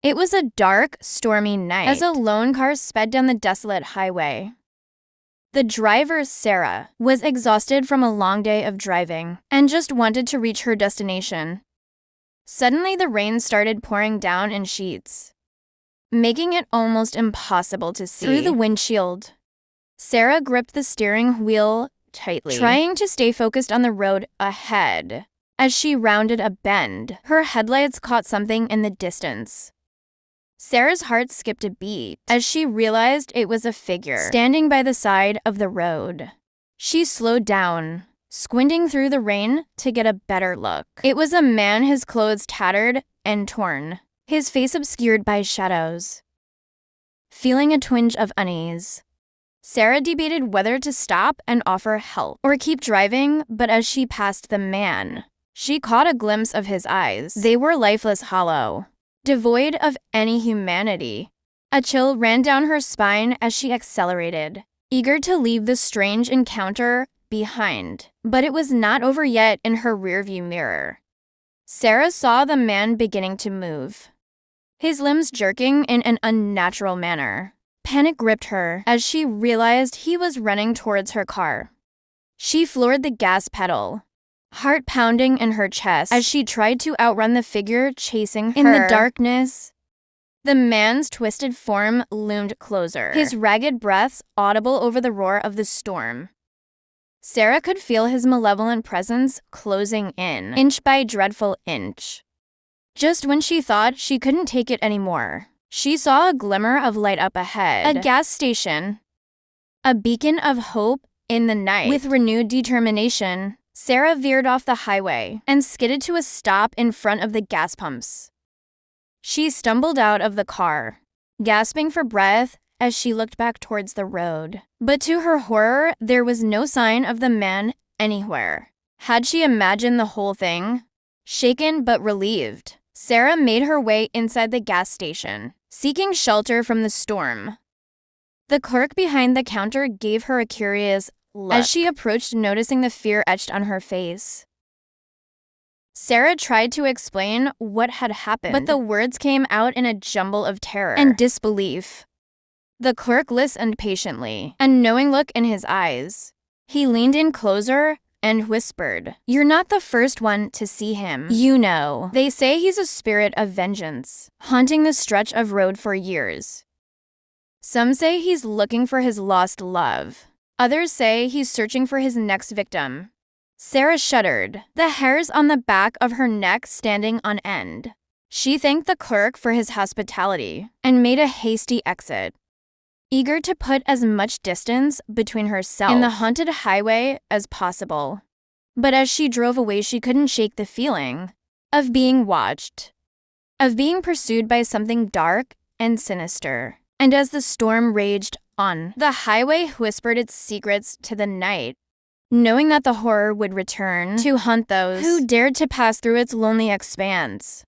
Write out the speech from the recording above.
It was a dark, stormy night as a lone car sped down the desolate highway. The driver, Sarah, was exhausted from a long day of driving and just wanted to reach her destination. Suddenly, the rain started pouring down in sheets, making it almost impossible to see through the windshield. Sarah gripped the steering wheel tightly, trying to stay focused on the road ahead. As she rounded a bend, her headlights caught something in the distance. Sarah's heart skipped a beat as she realized it was a figure standing by the side of the road. She slowed down, squinting through the rain to get a better look. It was a man, his clothes tattered and torn, his face obscured by shadows. Feeling a twinge of unease, Sarah debated whether to stop and offer help or keep driving, but as she passed the man, she caught a glimpse of his eyes. They were lifeless, hollow, devoid of any humanity. A chill ran down her spine as she accelerated, eager to leave the strange encounter behind. But it was not over yet. In her rearview mirror, Sarah saw the man beginning to move, his limbs jerking in an unnatural manner. Panic gripped her as she realized he was running towards her car. She floored the gas pedal, heart pounding in her chest as she tried to outrun the figure chasing her. In the darkness, the man's twisted form loomed closer, his ragged breaths audible over the roar of the storm. Sarah could feel his malevolent presence closing in, inch by dreadful inch. Just when she thought she couldn't take it anymore, she saw a glimmer of light up ahead. A gas station, a beacon of hope in the night. With renewed determination, Sarah veered off the highway and skidded to a stop in front of the gas pumps. She stumbled out of the car, gasping for breath as she looked back towards the road. But to her horror, there was no sign of the man anywhere. Had she imagined the whole thing? Shaken but relieved, Sarah made her way inside the gas station, seeking shelter from the storm. The clerk behind the counter gave her a curious look as she approached, noticing the fear etched on her face. Sarah tried to explain what had happened, but the words came out in a jumble of terror and disbelief. The clerk listened patiently, a knowing look in his eyes. He leaned in closer and whispered, "You're not the first one to see him. You know, they say he's a spirit of vengeance, haunting the stretch of road for years. Some say he's looking for his lost love. Others say he's searching for his next victim." Sarah shuddered, the hairs on the back of her neck standing on end. She thanked the clerk for his hospitality and made a hasty exit, eager to put as much distance between herself and the haunted highway as possible. But as she drove away, she couldn't shake the feeling of being watched, of being pursued by something dark and sinister. And as the storm raged on, the highway whispered its secrets to the night, knowing that the horror would return to haunt those who dared to pass through its lonely expanse.